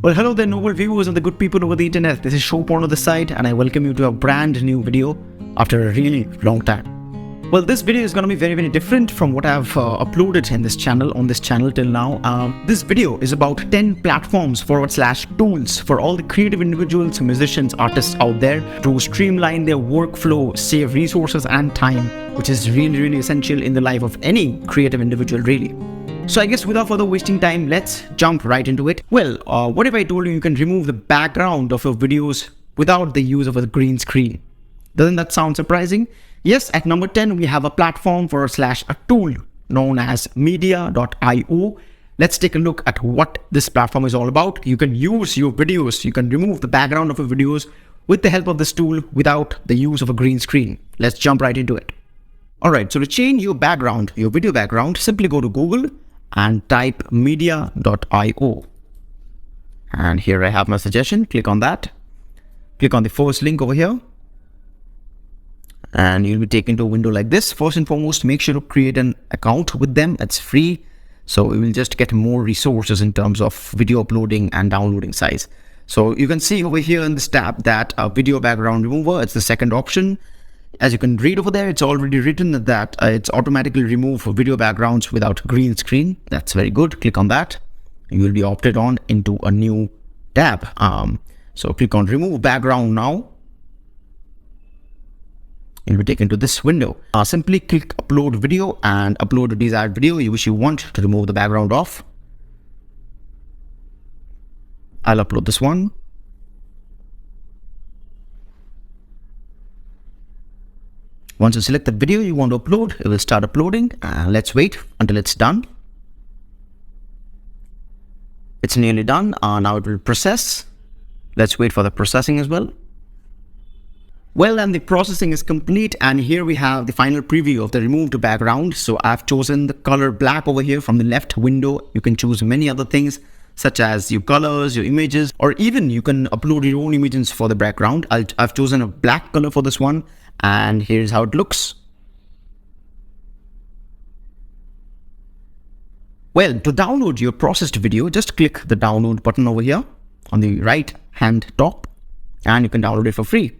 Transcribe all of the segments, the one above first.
Well, hello there, noble viewers and the good people over the internet. This is Souparna this side, and I welcome you to a brand new video after a really long time. Well, this video is going to be very different from what I've uploaded in this channel, till now. This video is about 10 platforms / tools for all the creative individuals, musicians, artists out there to streamline their workflow, save resources and time, which is really essential in the life of any creative individual, really. So I guess without further wasting time, let's jump right into it. Well, what if I told you can remove the background of your videos without the use of a green screen? Doesn't that sound surprising? Yes, at number 10, we have a platform / a tool known as media.io. Let's take a look at what this platform is all about. You can use your videos, you can remove the background of your videos with the help of this tool without the use of a green screen. Let's jump right into it. Alright, so to change your background, your video background, simply go to Google and type media.io. And here I have my suggestion. Click on that. Click on the first link over here. And you'll be taken to a window like this. First and foremost, make sure to create an account with them. It's free. So you will just get more resources in terms of video uploading and downloading size. So you can see over here in this tab that video background remover, it's the second option. As you can read over there, it's already written that it's automatically remove video backgrounds without green screen. That's very good. Click on that. You will be opted on into a new tab. So click on remove background now. You'll be taken to this window. Simply click upload video and upload a desired video which you want to remove the background of. I'll upload this one. Once you select the video you want to upload, it will start uploading. Let's wait until it's done. It's nearly done. Now it will process. Let's wait for the processing as well. Well, and the processing is complete, and here we have the final preview of the removed background. So I've chosen the color black over here from the left window. You can choose many other things such as your colors, your images, or even you can upload your own images for the background. I've chosen a black color for this one, and here's how it looks. Well, to download your processed video, just click the download button over here on the right hand top, and you can download it for free.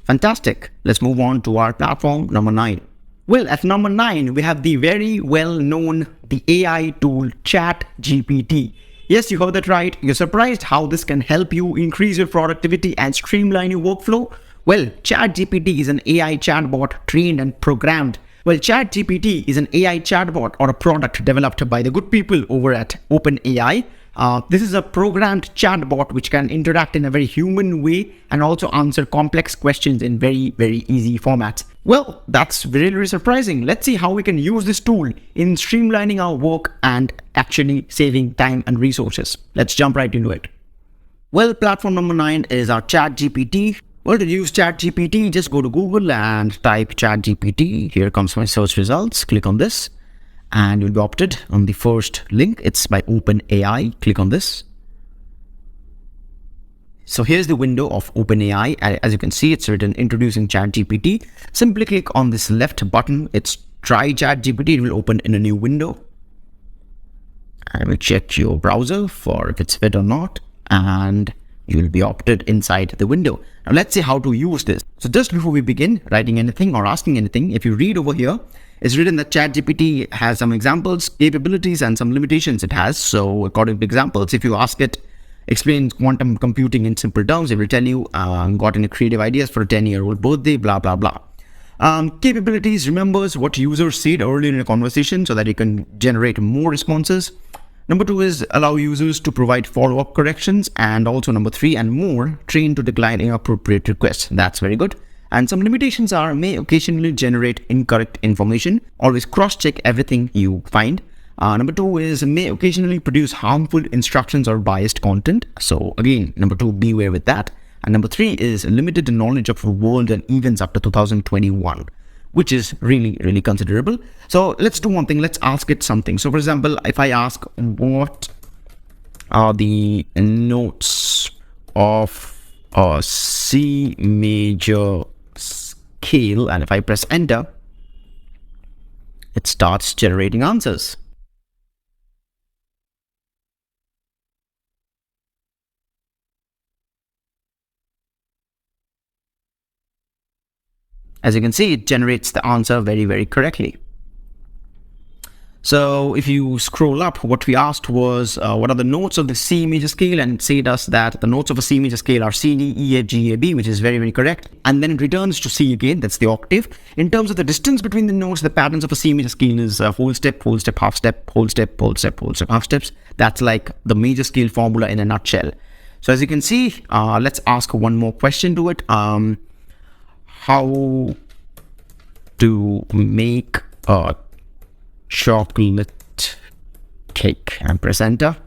Fantastic. Let's move on to our platform number 9. Well, at number 9, we have the very well-known the AI tool ChatGPT. Yes, you heard that right. You're surprised how this can help you increase your productivity and streamline your workflow? Well, ChatGPT is an AI chatbot trained and programmed. Well, ChatGPT is an AI chatbot or a product developed by the good people over at OpenAI. This is a programmed chatbot which can interact in a very human way and also answer complex questions in very easy formats. Well, that's really surprising. Let's see how we can use this tool in streamlining our work and actually saving time and resources. Let's jump right into it. Well, platform number 9 is our ChatGPT. Well, to use ChatGPT, just go to Google and type ChatGPT. Here comes my search results. Click on this. And you'll be opted on the first link. It's by OpenAI. Click on this. So here's the window of OpenAI. As you can see, it's written introducing ChatGPT. Simply click on this left button. It's try ChatGPT. It will open in a new window. And we'll check your browser for if it's fit or not. And you will be opted inside the window. Now let's see how to use this. So just before we begin writing anything or asking anything, if you read over here, it's written that ChatGPT has some examples, capabilities, and some limitations it has. So according to examples, if you ask it, explain quantum computing in simple terms, it will tell you, got any creative ideas for a 10-year-old birthday, blah, blah, blah. Capabilities remembers what users said earlier in a conversation so that you can generate more responses. Number 2 is allow users to provide follow-up corrections. And also number 3 and more, train to decline inappropriate requests. That's very good. And some limitations are may occasionally generate incorrect information. Always cross-check everything you find. Number 2 is may occasionally produce harmful instructions or biased content. So again, number 2, beware with that. And number 3 is limited knowledge of world and events after 2021, which is really considerable. So let's do one thing. Let's ask it something. So for example, if I ask what are the notes of a C major scale, and if I press enter, it starts generating answers. As you can see, it generates the answer very, very correctly. So if you scroll up, what we asked was, what are the notes of the C major scale? And it said us that the notes of a C major scale are C, D, E, F, G, A, B, which is very, very correct. And then it returns to C again, that's the octave. In terms of the distance between the notes, the patterns of a C major scale is whole step, half step, whole step, whole step, whole step, half steps. That's like the major scale formula in a nutshell. So as you can see, let's ask one more question to it. How to make a chocolate cake, and press enter.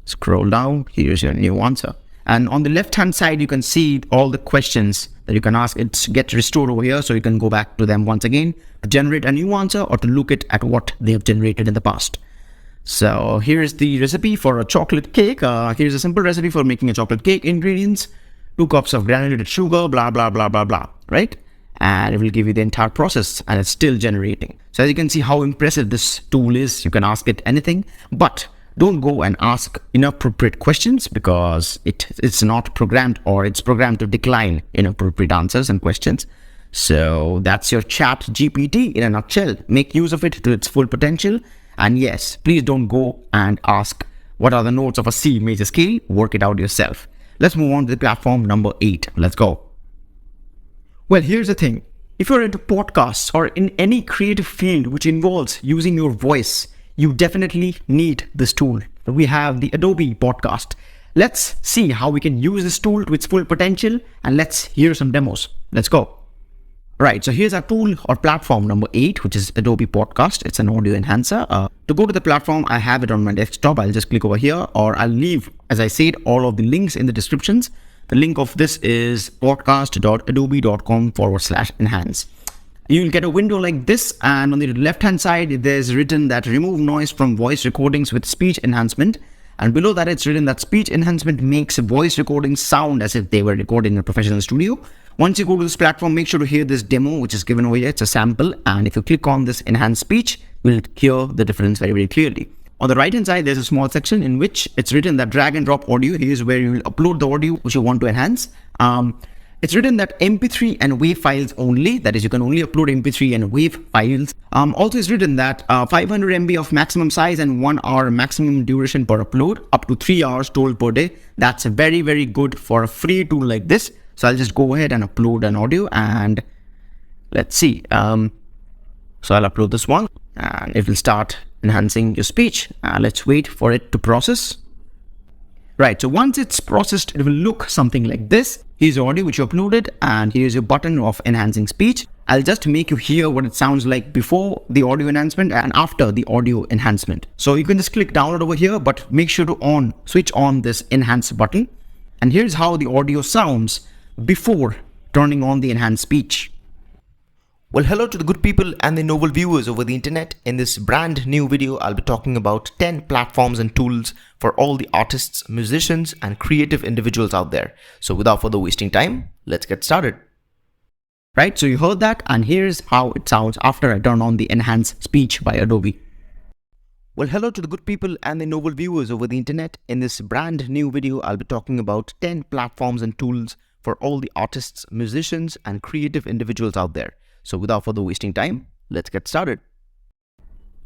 Scroll down, here's your new answer. And on the left hand side, you can see all the questions that you can ask. It's get restored over here, so you can go back to them once again to generate a new answer or to look at what they have generated in the past. So here's the recipe for a chocolate cake. Here's a simple recipe for making a chocolate cake. Ingredients: 2 cups of granulated sugar, blah blah blah blah blah, right? And it will give you the entire process, and it's still generating. So as you can see how impressive this tool is, you can ask it anything, but don't go and ask inappropriate questions, because it's not programmed, or it's programmed to decline inappropriate answers and questions. So that's your Chat GPT in a nutshell. Make use of it to its full potential. And yes, please don't go and ask what are the notes of a C major scale. Work it out yourself. Let's move on to the platform number 8. Let's go. Well, here's the thing. If you're into podcasts or in any creative field which involves using your voice, you definitely need this tool. We have the Adobe Podcast. Let's see how we can use this tool to its full potential, and let's hear some demos. Let's go. Right, so here's our tool or platform number 8, which is Adobe Podcast. It's an audio enhancer. To go to the platform, I have it on my desktop. I'll just click over here, or I'll leave, as I said, all of the links in the descriptions. The link of this is podcast.adobe.com/enhance. You'll get a window like this, and on the left-hand side, there's written that remove noise from voice recordings with speech enhancement. And below that, it's written that speech enhancement makes voice recordings sound as if they were recorded in a professional studio. Once you go to this platform, make sure to hear this demo, which is given over here. It's a sample. And if you click on this enhanced speech, you'll hear the difference very, very clearly. On the right hand side, there's a small section in which it's written that drag and drop audio. Here's where you will upload the audio which you want to enhance. It's written that MP3 and WAV files only. That is, you can only upload MP3 and WAV files. Also, it's written that 500 MB of maximum size and 1 hour maximum duration per upload, up to 3 hours total per day. That's very, very good for a free tool like this. So I'll just go ahead and upload an audio, and let's see. So I'll upload this one, and it will start enhancing your speech. Let's wait for it to process. Right, so once it's processed, it will look something like this. Here's your audio which you uploaded, and here's your button of enhancing speech. I'll just make you hear what it sounds like before the audio enhancement and after the audio enhancement. So you can just click download over here, but make sure to switch on this enhance button. And here's how the audio sounds before turning on the enhanced speech. Well, hello to the good people and the noble viewers over the internet. In this brand new video, I'll be talking about 10 platforms and tools for all the artists, musicians, and creative individuals out there. So without further wasting time, let's get started. Right, so you heard that, and here's how it sounds after I turn on the enhanced speech by Adobe. Well, hello to the good people and the noble viewers over the internet. In this brand new video, I'll be talking about 10 platforms and tools for all the artists, musicians, and creative individuals out there. So without further wasting time, let's get started.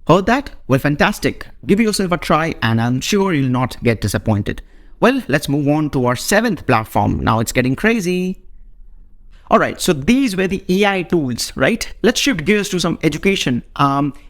Heard that? Well, fantastic. Give yourself a try, and I'm sure you'll not get disappointed. Well, let's move on to our 7th platform. Now it's getting crazy. Alright, so these were the AI tools, right? Let's shift gears to some education.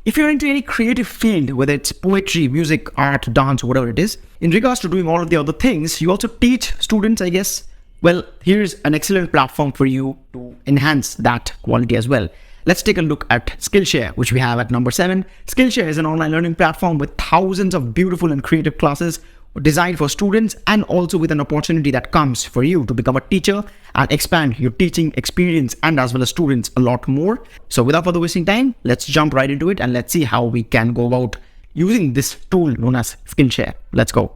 If you're into any creative field, whether it's poetry, music, art, dance, whatever it is, in regards to doing all of the other things, you also teach students, I guess. Well, here's an excellent platform for you to enhance that quality as well. Let's take a look at Skillshare, which we have at number 7. Skillshare is an online learning platform with thousands of beautiful and creative classes designed for students, and also with an opportunity that comes for you to become a teacher and expand your teaching experience, and as well as students a lot more. So without further wasting time, let's jump right into it, and let's see how we can go about using this tool known as Skillshare. Let's go.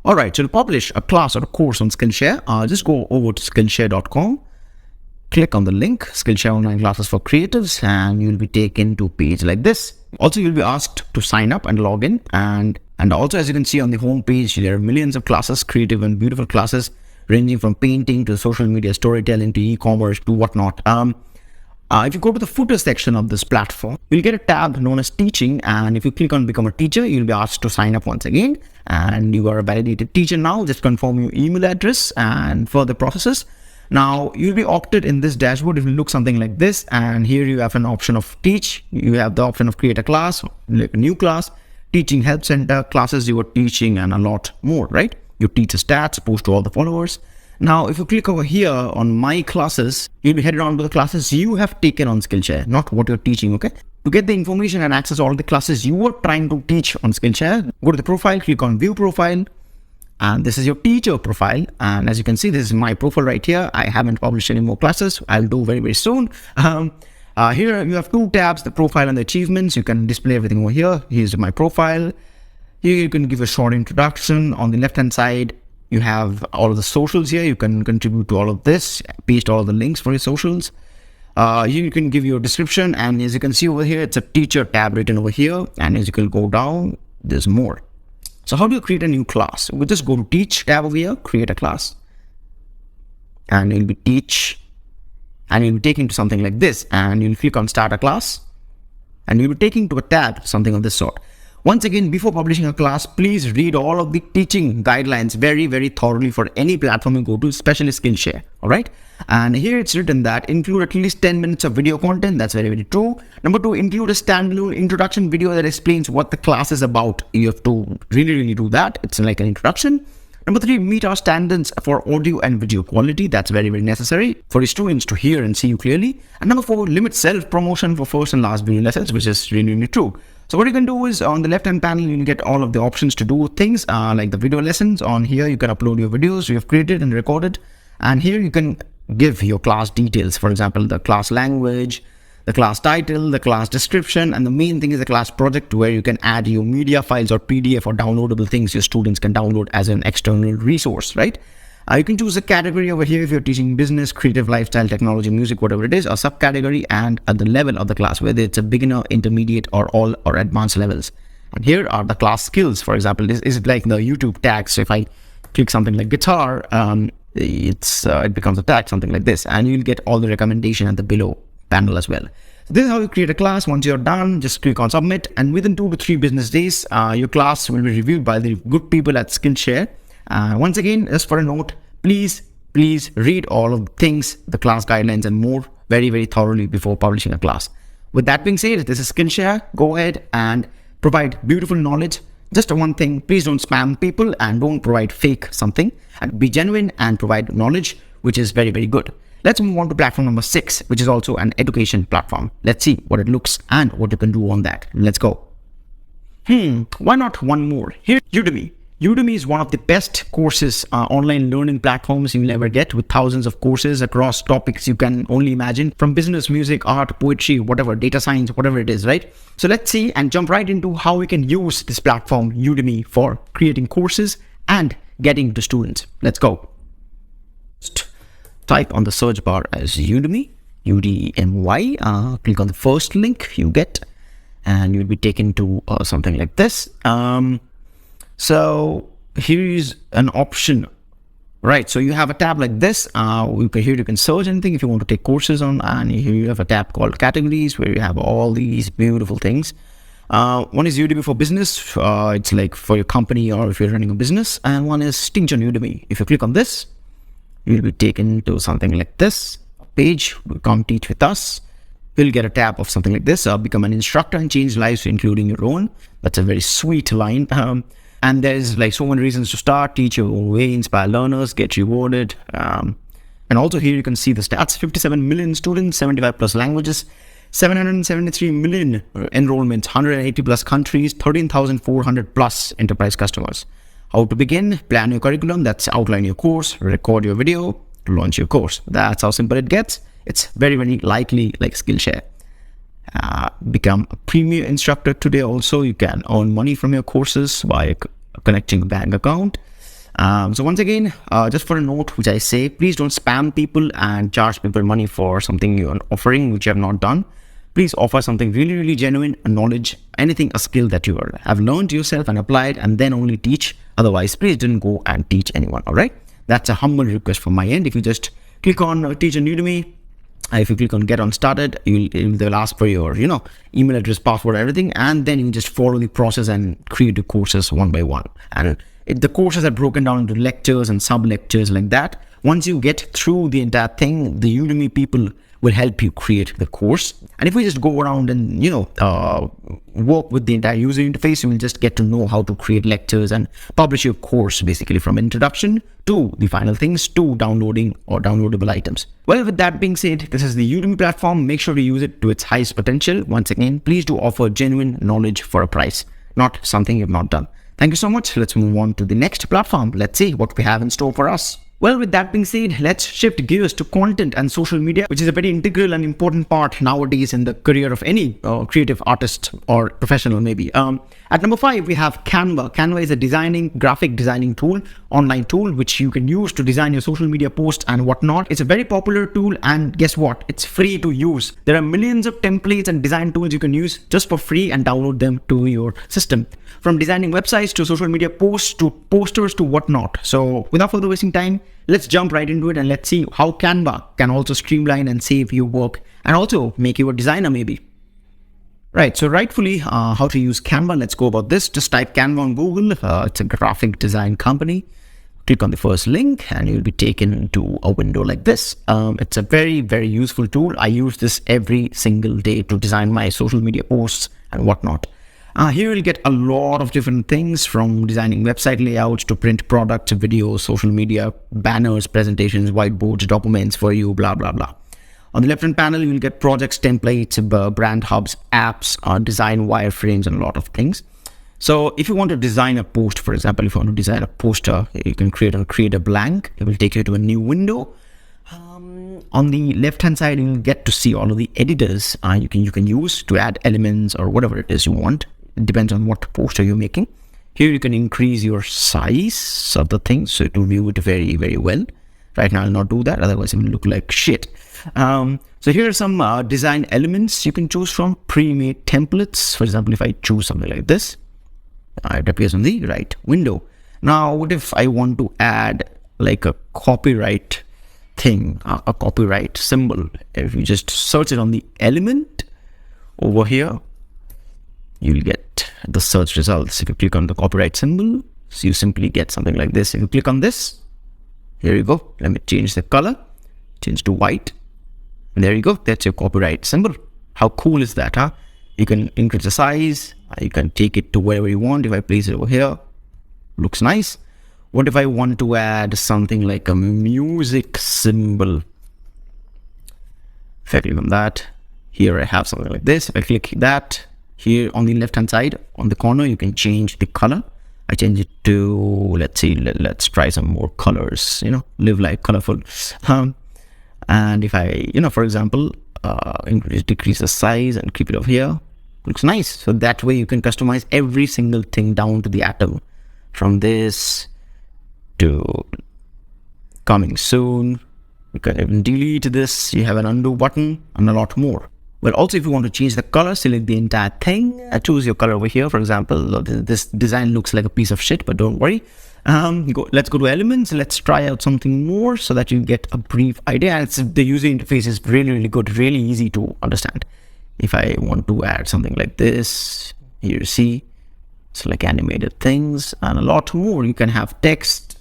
Alright, so to publish a class or a course on Skillshare, just go over to Skillshare.com, click on the link, Skillshare Online Classes for Creatives, and you'll be taken to a page like this. Also, you'll be asked to sign up and log in, and also, as you can see on the home page, there are millions of classes, creative and beautiful classes ranging from painting to social media storytelling to e-commerce to whatnot. If you go to the footer section of this platform, you'll get a tab known as teaching. And if you click on become a teacher, you'll be asked to sign up once again. And you are a validated teacher now. Just confirm your email address and further processes. Now, you'll be opted in this dashboard. It will look something like this. And here you have an option of teach. You have the option of create a class, like a new class, teaching help center, classes you are teaching, and a lot more, right? You teach the stats, post to all the followers. Now, if you click over here on my classes, you'll be headed on to the classes you have taken on Skillshare, not what you're teaching, okay? To get the information and access all the classes you are trying to teach on Skillshare, go to the profile, click on view profile, and this is your teacher profile. And as you can see, this is my profile right here. I haven't published any more classes. I'll do very, very soon. Here you have two tabs, the profile and the achievements. You can display everything over here. Here's my profile. Here you can give a short introduction. On the left-hand side, you have all of the socials here. You can contribute to all of this, paste all the links for your socials. You can give your description. And as you can see over here, it's a teacher tab written over here. And as you can go down, there's more. So how do you create a new class? We'll just go to teach tab over here, create a class. And it'll be teach. And you'll be taken to something like this. And you'll click on start a class. And you'll be taken to a tab, something of this sort. Once again, before publishing a class, please read all of the teaching guidelines very, very thoroughly for any platform you go to, especially Skillshare. All right. And here it's written that include at least 10 minutes of video content. That's very, very true. Number 2, include a standalone introduction video that explains what the class is about. You have to really, really do that. It's like an introduction. Number 3, meet our standards for audio and video quality. That's very, very necessary for your students to hear and see you clearly. And number 4, limit self-promotion for first and last video lessons, which is really, really true. So what you can do is on the left-hand panel, you can get all of the options to do things like the video lessons. On here, you can upload your videos you have created and recorded. And here you can give your class details. For example, the class language, the class title, the class description, and the main thing is the class project, where you can add your media files or PDF or downloadable things your students can download as an external resource, right? You can choose a category over here if you're teaching business, creative, lifestyle, technology, music, whatever it is, a subcategory, and at the level of the class, whether it's a beginner, intermediate, or all or advanced levels. And here are the class skills. For example, this is like the YouTube tag. So if I click something like guitar, it becomes a tag, something like this, and you'll get all the recommendation at the below panel as well. So this is how you create a class. Once you're done, just click on submit, and within 2 to 3 business days, your class will be reviewed by the good people at Skillshare. Once again, just for a note, please read all of the things, the class guidelines and more very, very thoroughly before publishing a class. With that being said, this is Skillshare. Go ahead and provide beautiful knowledge. Just one thing, please don't spam people and don't provide fake something, and be genuine and provide knowledge, which is very, very good. Let's move on to platform number 6, which is also an education platform. Let's see what it looks and what you can do on that. Let's go. Why not one more? Here's Udemy. Udemy is one of the best courses, online learning platforms you'll ever get, with thousands of courses across topics you can only imagine, from business, music, art, poetry, whatever, data science, whatever it is, right? So let's see and jump right into how we can use this platform, Udemy, for creating courses and getting to students. Let's go. Just type on the search bar as Udemy, UDMY, click on the first link you get, and you'll be taken to something like this. So here is an option, right? So you have a tab like this. Here you can search anything if you want to take courses on, and here you have a tab called categories, where you have all these beautiful things. One is Udemy for business. It's like for your company or if you're running a business. And one is Teach on Udemy. If you click on this, you'll be taken to something like this, a page, come teach with us. You'll get a tab of something like this, become an instructor and change lives, including your own. That's a very sweet line. And there's like so many reasons to start, teach your own way, inspire learners, get rewarded. And also here you can see the stats: 57 million students, 75 plus languages, 773 million enrollments, 180 plus countries, 13,400 plus enterprise customers. How to begin? Plan your curriculum, that's outline your course, record your video, launch your course. That's how simple it gets. It's very, very likely like Skillshare. Become a premier instructor today. Also, you can earn money from your courses by connecting a bank account. So once again, just for a note, which I say, please don't spam people and charge people money for something you are offering, which you have not done. Please offer something really, really genuine, a knowledge, anything, a skill that you have learned yourself and applied, and then only teach. Otherwise, please don't go and teach anyone. All right. That's a humble request from my end. If you just click on Teach on Udemy, if you click on Get On Started, they'll ask for your, email address, password, everything, and then you just follow the process and create the courses one by one. And the courses are broken down into lectures and sub-lectures like that. Once you get through the entire thing, the Udemy people will help you create the course. And if we just go around and, work with the entire user interface, you will just get to know how to create lectures and publish your course, basically from introduction to the final things to downloading or downloadable items. Well, with that being said, this is the Udemy platform. Make sure to use it to its highest potential. Once again, please do offer genuine knowledge for a price, not something you've not done. Thank you so much. Let's move on to the next platform. Let's see what we have in store for us. Well, with that being said, let's shift gears to content and social media, which is a very integral and important part nowadays in the career of any creative artist or professional maybe. At number 5, we have Canva. Canva is a graphic designing tool, online tool, which you can use to design your social media posts and whatnot. It's a very popular tool, and guess what? It's free to use. There are millions of templates and design tools you can use just for free and download them to your system. From designing websites to social media posts to posters to whatnot. So without further wasting time, let's jump right into it and let's see how Canva can also streamline and save your work and also make you a designer maybe. Right, so rightfully, how to use Canva, let's go about this. Just type Canva on Google. It's a graphic design company. Click on the first link and you'll be taken to a window like this. It's a very, very useful tool. I use this every single day to design my social media posts and whatnot. Here you'll get a lot of different things, from designing website layouts to print products, videos, social media, banners, presentations, whiteboards, documents for you, blah, blah, blah. On the left-hand panel, you'll get projects, templates, brand hubs, apps, design wireframes, and a lot of things. So if you want to design a post, for example, if you want to design a poster, you can create a blank. It will take you to a new window. On the left-hand side, you'll get to see all of the editors you can use to add elements or whatever it is you want. It depends on what poster you're making. Here you can increase your size of the thing so it will view it very, very well. Right now I'll not do that, otherwise it will look like shit. So here are some design elements you can choose from, pre-made templates. For example, if I choose something like this, it appears on the right window. Now, what if I want to add like a copyright thing, a copyright symbol? If you just search it on the element over here, you'll get the search results. If you click on the copyright symbol, so you simply get something like this. If you click on this, here you go. Let me change the color, change to white. And there you go. That's your copyright symbol. How cool is that, huh? You can increase the size. You can take it to wherever you want. If I place it over here, looks nice. What if I want to add something like a music symbol? If I click on that, here I have something like this. If I click that, here on the left hand side, on the corner, you can change the color. I change it to, let's see, let's try some more colors, live like colorful. And if I, for example, decrease the size and keep it over here, looks nice. So that way you can customize every single thing down to the atom, from this to coming soon. You can even delete this. You have an undo button and a lot more. Well, also if you want to change the color, select the entire thing. Choose your color over here. For example, this design looks like a piece of shit, but don't worry. Let's go to elements. Let's try out something more so that you get a brief idea. And the user interface is really, really good, really easy to understand. If I want to add something like this, here you see, it's like animated things and a lot more. You can have text.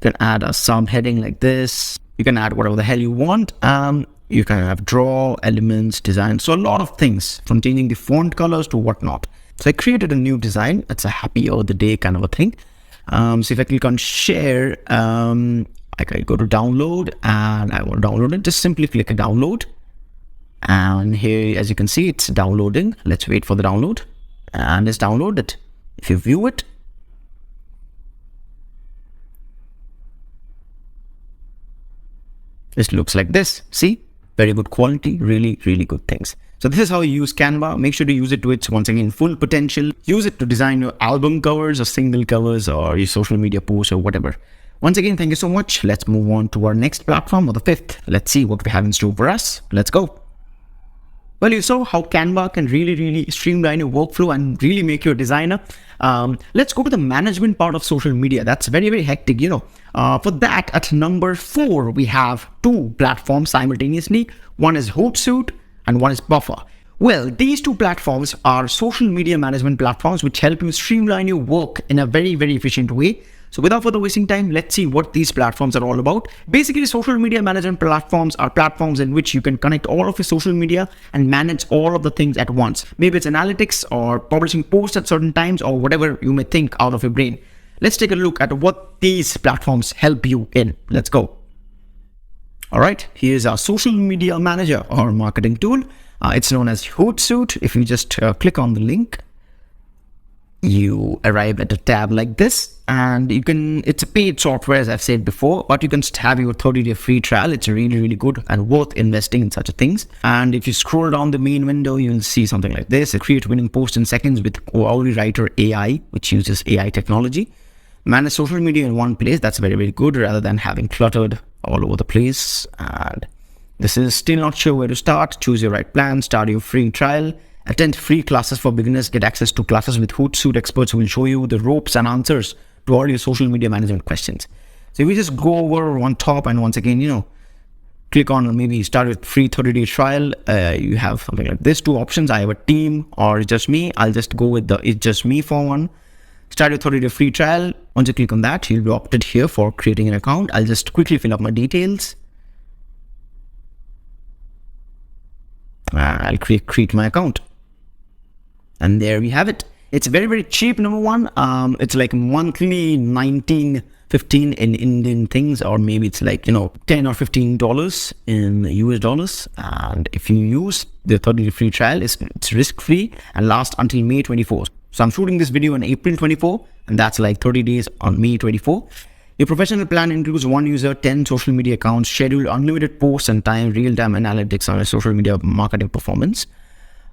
You can add a subheading like this. You can add whatever the hell you want. You can have draw, elements, design. So a lot of things, from changing the font colors to whatnot. So I created a new design. It's a happy of the day kind of a thing. So if I click on share, I can go to download and I want to download it. Just simply click a download. And here, as you can see, it's downloading. Let's wait for the download. And it's downloaded. If you view it, it looks like this. See? Very good quality, really, really good things. So this is how you use Canva. Make sure to use it to its, once again, full potential. Use it to design your album covers or single covers or your social media posts or whatever. Once again, thank you so much. Let's move on to our next platform, or the 5th. Let's see what we have in store for us. Let's go. Well, you saw how Canva can really streamline your workflow and really make you a designer. Let's go to the management part of social media. That's very hectic, For that, at number 4, we have 2 platforms simultaneously. One is HootSuite and one is Buffer. Well, these 2 platforms are social media management platforms which help you streamline your work in a very efficient way. So without further wasting time, let's see what these platforms are all about. Basically, social media management platforms are platforms in which you can connect all of your social media and manage all of the things at once. Maybe it's analytics or publishing posts at certain times or whatever you may think out of your brain. Let's take a look at what these platforms help you in. Let's go. All right, here's our social media manager or marketing tool. It's known as HootSuite. If you just click on the link, you arrive at a tab like this, and it's a paid software, as I've said before, but you can have your 30-day free trial. It's really good and worth investing in such things. And if you scroll down the main window, you'll see something like this: create winning post in seconds with Writer AI, which uses AI technology. Manage social media in one place. That's very good, rather than having cluttered all over the place. And this is still not sure where to start. Choose your right plan, start your free trial. Attend free classes for beginners. Get access to classes with HootSuite experts who will show you the ropes and answers to all your social media management questions. So if we just go over on top and once again, click on maybe start with free 30-day trial, you have something like this: 2 options. I have a team or it's just me. I'll just go with the it's just me for one. Start your 30-day free trial. Once you click on that, you'll be opted here for creating an account. I'll just quickly fill up my details. I'll create my account. And there we have it. It's very cheap, number one. It's like monthly $19.15 in Indian things, or maybe it's like, $10 or $15 in US dollars. And if you use the 30-day free trial, it's risk-free and lasts until May 24th. So I'm shooting this video on April 24, and that's like 30 days on May 24. Your professional plan includes 1 user, 10 social media accounts, schedule unlimited posts and real-time analytics on your social media marketing performance.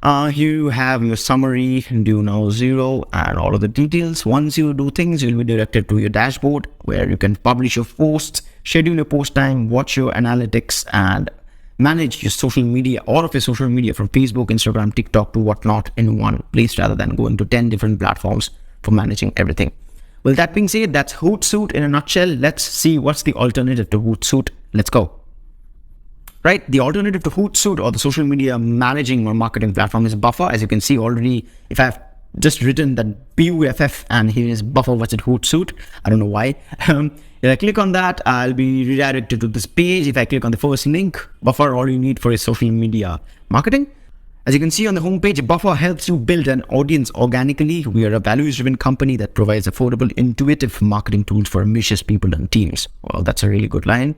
Here you have your summary, do now 0, and all of the details. Once you do things, you'll be directed to your dashboard where you can publish your posts, schedule your post time, watch your analytics, and manage your social media, all of your social media from Facebook, Instagram, TikTok to whatnot in one place rather than going to 10 different platforms for managing everything. Well, that being said, that's HootSuite in a nutshell. Let's see what's the alternative to HootSuite. Let's go. Right, the alternative to HootSuite or the social media managing or marketing platform is Buffer. As you can see already, if I've just written that BUFF and here is Buffer versus HootSuite, I don't know why. If I click on that, I'll be redirected to this page. If I click on the first link, Buffer, all you need for is social media marketing. As you can see on the homepage, Buffer helps you build an audience organically. We are a values-driven company that provides affordable, intuitive marketing tools for ambitious people and teams. Well, that's a really good line.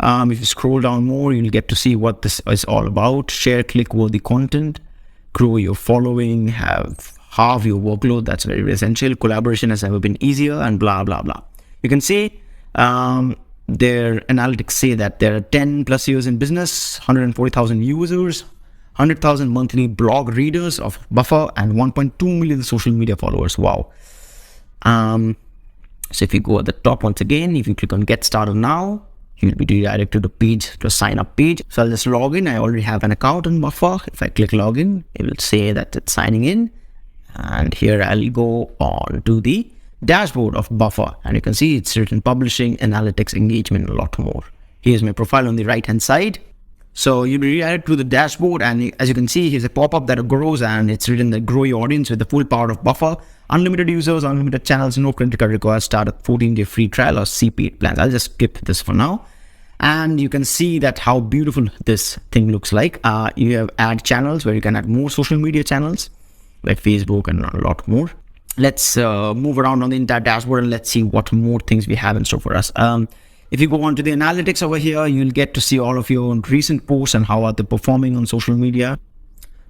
If you scroll down more, you'll get to see what this is all about. Share click-worthy content, grow your following, halve your workload. That's very essential. Collaboration has never been easier, and blah, blah, blah. You can see their analytics say that there are 10 plus years in business, 140,000 users, 100,000 monthly blog readers of Buffer, and 1.2 million social media followers. Wow. So if you go at the top once again, if you click on Get Started Now, you'll be redirected to a sign up page. So I'll just log in. I already have an account on Buffer. If I click login, it will say that it's signing in. And here I'll go on to the dashboard of Buffer. And you can see it's written publishing, analytics, engagement, a lot more. Here's my profile on the right hand side. So you'll be redirected to the dashboard. And as you can see, here's a pop-up that grows, and it's written that grow your audience with the full power of Buffer. Unlimited users, unlimited channels, no credit card required. Start a 14-day free trial or CP8 plans. I'll just skip this for now. And you can see that how beautiful this thing looks like. You have add channels where you can add more social media channels like Facebook and a lot more. Let's move around on the entire dashboard and let's see what more things we have in store for us. If you go on to the analytics over here, you'll get to see all of your recent posts and how are they performing on social media.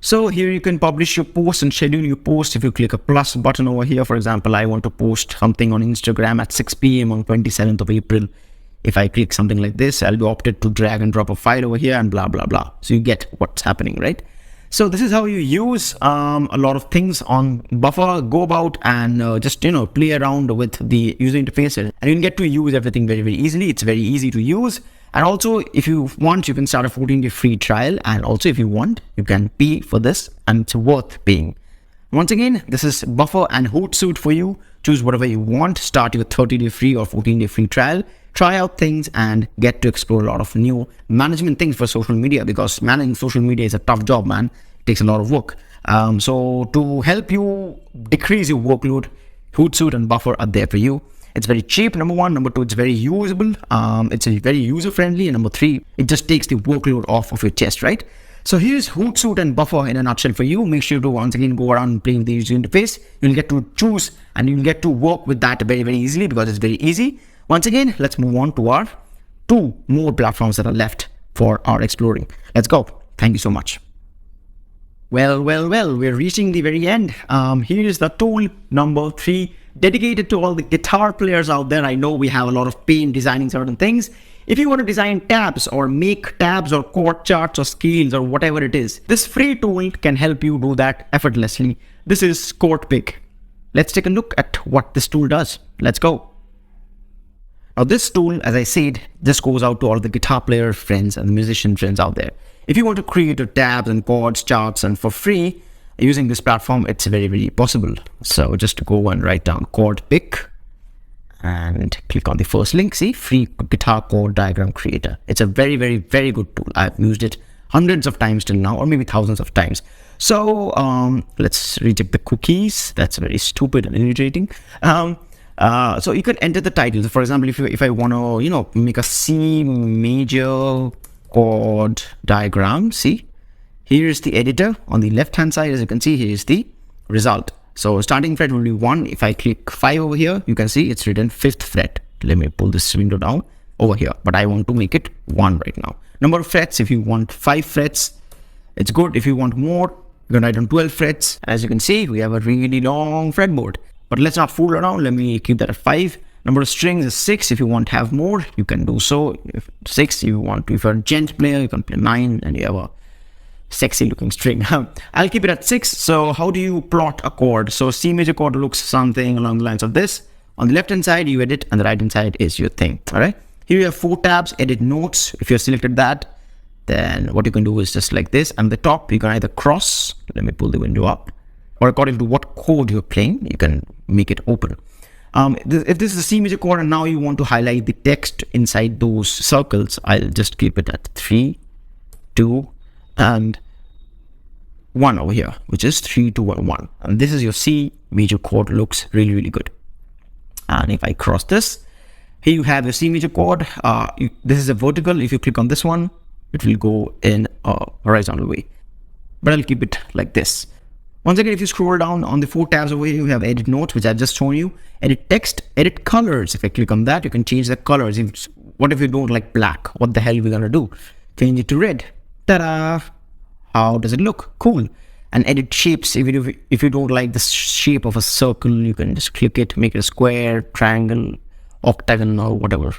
So here you can publish your posts and schedule your posts. If you click a plus button over here, for example, I want to post something on Instagram at 6 p.m. on 27th of April. If I click something like this, I'll be opted to drag and drop a file over here and blah, blah, blah. So you get what's happening, right? So this is how you use a lot of things on Buffer. Go about and just play around with the user interface, and you'll get to use everything very, very easily. It's very easy to use. And also, if you want, you can start a 14-day free trial. And also, if you want, you can pay for this, and it's worth paying. Once again, this is Buffer and HootSuite for you. Choose whatever you want. Start your 30-day free or 14-day free trial. Try out things and get to explore a lot of new management things for social media, because managing social media is a tough job, man. It takes a lot of work. So to help you decrease your workload, HootSuite and Buffer are there for you. It's very cheap, number one. Number two, it's very usable. It's very user-friendly. And number three, it just takes the workload off of your chest, right? So here's HootSuite and Buffer in a nutshell for you. Make sure to once again go around and play with the user interface. You'll get to choose and you'll get to work with that very, very easily, because it's very easy. Once again, let's move on to our 2 more platforms that are left for our exploring. Let's go. Thank you so much. Well, we're reaching the very end. Here is the tool number 3, dedicated to all the guitar players out there. I know we have a lot of pain designing certain things. If you want to design tabs or make tabs or chord charts or scales or whatever it is, this free tool can help you do that effortlessly. This is Chordpic. Let's take a look at what this tool does. Let's go. Now this tool, as I said, just goes out to all the guitar player friends and musician friends out there. If you want to create your tabs and chords, charts, and for free, using this platform, it's very, very possible. So just to go and write down Chordpic and click on the first link. See, free guitar chord diagram creator. It's a very, very, very good tool. I've used it hundreds of times till now, or maybe thousands of times. So let's reject the cookies. That's very stupid and irritating. So you can enter the title. For example, if I want to, make a C major chord diagram, see, here's the editor on the left hand side. As you can see, here is the result. So starting fret will be 1. If I click 5 over here, you can see it's written 5th fret. Let me pull this window down over here, but I want to make it 1 right now. Number of frets, if you want 5 frets, it's good. If you want more, you can write on 12 frets. As you can see, we have a really long fretboard. But let's not fool around. Let me keep that at 5. Number of strings is 6. If you want to have more, you can do so. If 6, if you're a gent player, you can play 9, and you have a sexy looking string. I'll keep it at 6. So how do you plot a chord? So C major chord looks something along the lines of this. On the left hand side, you edit, and the right hand side is your thing. All right. Here you have 4 tabs. Edit notes. If you've selected that, then what you can do is just like this. And the top, you can either cross. Let me pull the window up. Or according to what chord you're playing, you can make it open. If this is a C major chord and now you want to highlight the text inside those circles, I'll just keep it at 3, 2, and 1 over here, which is 3, 2, 1. And this is your C major chord. Looks really, really good. And if I cross this, here you have your C major chord. This is a vertical. If you click on this one, it will go in a horizontal way. But I'll keep it like this. Once again, if you scroll down on the 4 tabs over here, you have edit notes, which I've just shown you. Edit text, edit colors. If I click on that, you can change the colors. What if you don't like black? What the hell are we going to do? Change it to red. Ta-da! How does it look? Cool. And edit shapes. If you don't like the shape of a circle, you can just click it, make it a square, triangle, octagon, or whatever.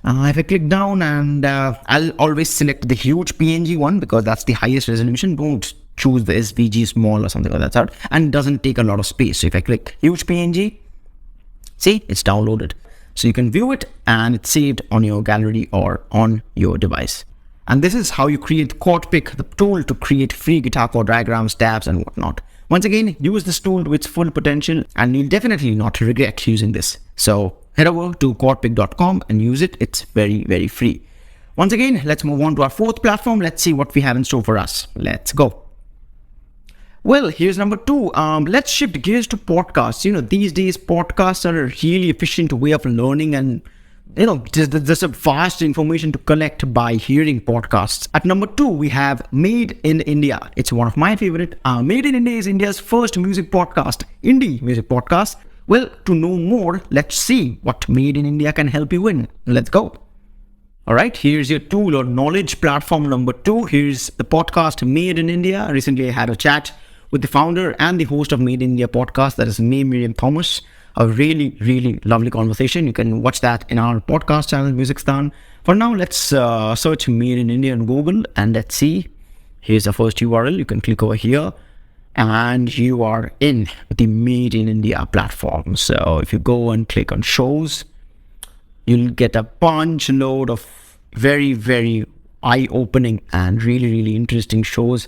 If I click down, and I'll always select the huge PNG one, because that's the highest resolution. Don't choose the SVG small or something like that, and it doesn't take a lot of space. So if I click huge PNG, see, it's downloaded. So you can view it, and it's saved on your gallery or on your device. And this is how you create Chordpic, the tool to create free guitar chord diagrams, tabs, and whatnot. Once again, use this tool to its full potential, and you'll definitely not regret using this. So head over to chordpic.com and use it. It's very, very free. Once again, let's move on to our 4th platform. Let's see what we have in store for us. Let's go. Well, here's number 2. Let's shift gears to podcasts. These days, podcasts are a really efficient way of learning, and there's a vast information to collect by hearing podcasts. At number 2, we have Maed in India. It's one of my favorite. Maed in India is India's first music podcast, indie music podcast. Well, to know more, let's see what Maed in India can help you in. Let's go. All right, here's your tool or knowledge platform number 2. Here's the podcast Maed in India. Recently, I had a chat with the founder and the host of Maed in India podcast, that is Miriam Thomas. A really, really lovely conversation. You can watch that in our podcast channel, Musicstaan. For now, let's search Maed in India on Google, and let's see Here's the first URL. You can click over here and you are in the Made in India platform. So if you go and click on shows, you'll get a bunch load of very, very eye-opening and really, really interesting shows,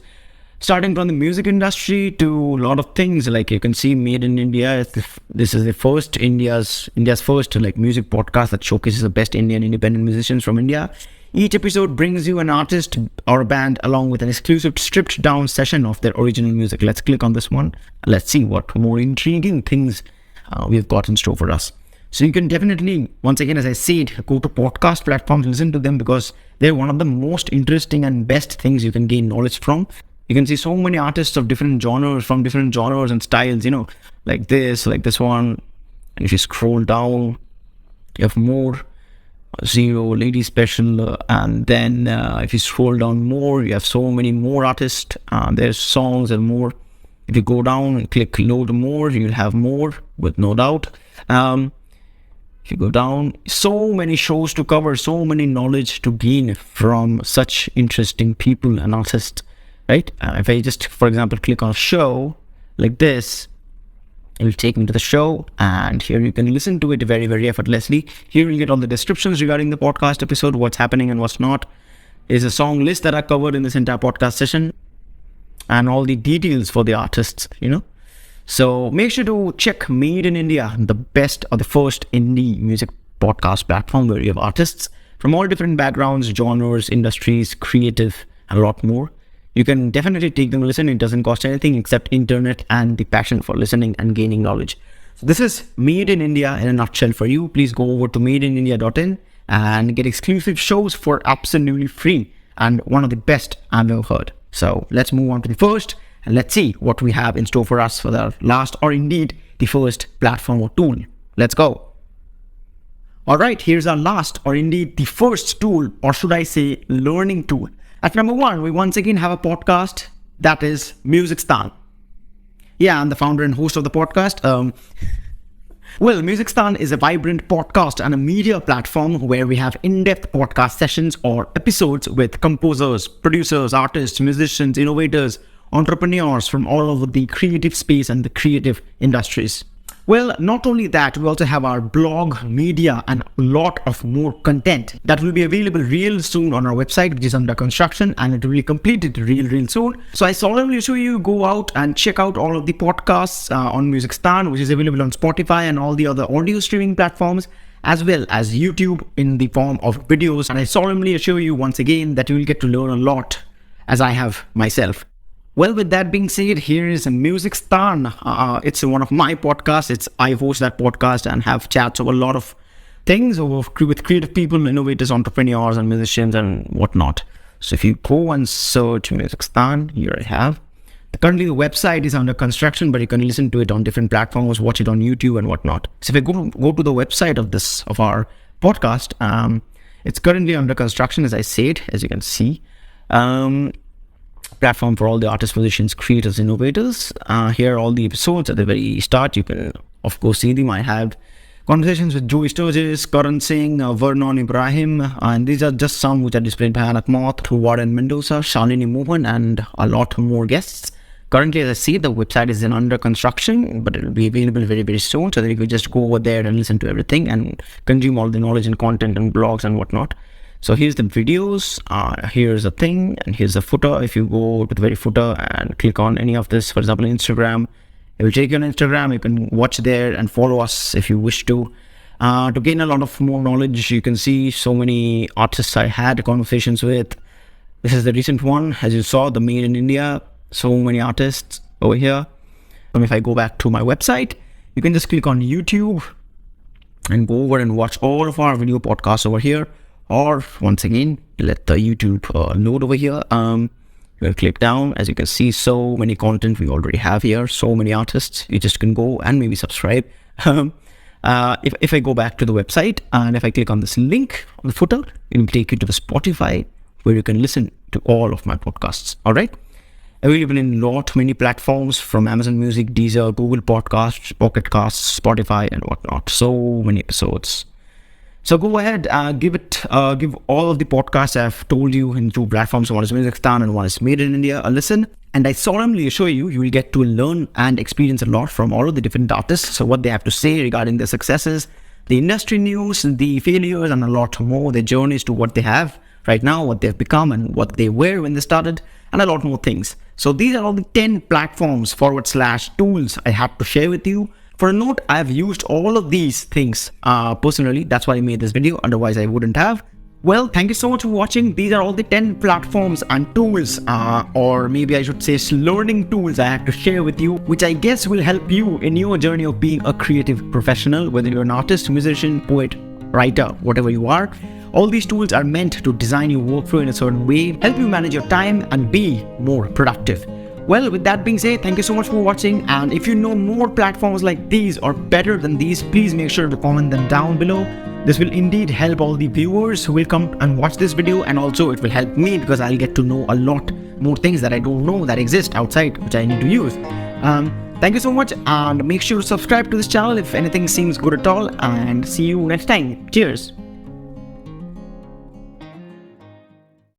starting from the music industry to a lot of things. Like you can see Made in India. This is the first India's first music podcast that showcases the best Indian independent musicians from India. Each episode brings you an artist or a band along with an exclusive stripped down session of their original music. Let's click on this one. Let's see what more intriguing things we've got in store for us. So you can definitely, once again, as I said, go to podcast platforms, listen to them, because they're one of the most interesting and best things you can gain knowledge from. You can see so many artists of different genres, from different genres and styles, like this one. And if you scroll down, you have more. Zero, Lady Special, and then if you scroll down more, you have so many more artists. There's songs and more. If you go down and click load more, you'll have more, with no doubt. If you go down, so many shows to cover, so many knowledge to gain from such interesting people and artists, right? If I just, for example, click on show like this, it will take me to the show, and here you can listen to it very, very effortlessly. Here you'll get all the descriptions regarding the podcast episode, what's happening and what's not. There's a song list that are covered in this entire podcast session, and all the details for the artists, So make sure to check Made in India, the best or the first indie music podcast platform where you have artists from all different backgrounds, genres, industries, creative, and a lot more. You can definitely take them a listen. It doesn't cost anything except internet and the passion for listening and gaining knowledge. So this is Made in India in a nutshell for you. Please go over to madeinindia.in and get exclusive shows for absolutely free, and one of the best I've ever heard. So let's move on to the first, and let's see what we have in store for us for the last, or indeed the first platform or tool. Let's go. All right, here's our last, or indeed the first tool, or should I say learning tool. At number one, we once again have a podcast, that is Musicstaan. Yeah, I'm the founder and host of the podcast. Well, Musicstaan is a vibrant podcast and a media platform where we have in-depth podcast sessions or episodes with composers, producers, artists, musicians, innovators, entrepreneurs from all over the creative space and the creative industries. Well, not only that, we also have our blog, media, and a lot of more content that will be available real soon on our website, which is under construction, and it will be completed real soon. So I solemnly assure you, go out and check out all of the podcasts on Musicstaan, which is available on Spotify and all the other audio streaming platforms, as well as YouTube in the form of videos. And I solemnly assure you once again that you will get to learn a lot, as I have myself. Well, with that being said, here is Musicstaan. It's one of my podcasts. I host that podcast and have chats over a lot of things with creative people, innovators, entrepreneurs, and musicians and whatnot. So if you go and search Musicstaan, here I have. Currently, the website is under construction, but you can listen to it on different platforms, watch it on YouTube and whatnot. So if I go to the website of our podcast, it's currently under construction, as I said, as you can see. Platform for all the artists, musicians, creators, innovators. Here are all the episodes at the very start. You can, of course, see them. I had conversations with Joey Sturgis, Karan Singh, Vernon Ibrahim, and these are just some which are displayed by Anak Moth, Warren Mendoza, Shalini Mohan, and a lot more guests. Currently, as I see, the website is under construction, but it will be available very, very soon, so that you can just go over there and listen to everything and consume all the knowledge and content and blogs and whatnot. So here's the videos, here's a thing, and here's the footer. If you go to the very footer and click on any of this, for example, Instagram, it will take you on Instagram. You can watch there and follow us if you wish to. To gain a lot of more knowledge, you can see so many artists I had conversations with. This is the recent one, as you saw, the Made in India. So many artists over here. And if I go back to my website, you can just click on YouTube and go over and watch all of our video podcasts over here. Or once again, let the YouTube load over here. You'll click down. As you can see, so many content we already have here, so many artists. You just can go and maybe subscribe. If I go back to the website and if I click on this link on the footer, it will take you to the Spotify where you can listen to all of my podcasts. All right. Available in many platforms from Amazon Music, Deezer, Google Podcasts, Pocket Casts, Spotify, and whatnot. So many episodes. So go ahead, give all of the podcasts I've told you in two platforms. One is Musicstaan and one is Made in India a listen. And I solemnly assure you, you will get to learn and experience a lot from all of the different artists. So what they have to say regarding their successes, the industry news, the failures, and a lot more, their journeys to what they have right now, what they've become, and what they were when they started, and a lot more things. So these are all the 10 platforms / tools I have to share with you. For a note, I've used all of these things personally. That's why I made this video. Otherwise, I wouldn't have. Well, thank you so much for watching. These are all the 10 platforms and tools, or maybe I should say learning tools I have to share with you, which I guess will help you in your journey of being a creative professional, whether you're an artist, musician, poet, writer, whatever you are. All these tools are meant to design your workflow in a certain way, help you manage your time and be more productive. Well, with that being said, thank you so much for watching. And if you know more platforms like these or better than these, please make sure to comment them down below. This will indeed help all the viewers who will come and watch this video, and also it will help me because I'll get to know a lot more things that I don't know that exist outside, which I need to use. Thank you so much, and make sure to subscribe to this channel if anything seems good at all, and see you next time. Cheers.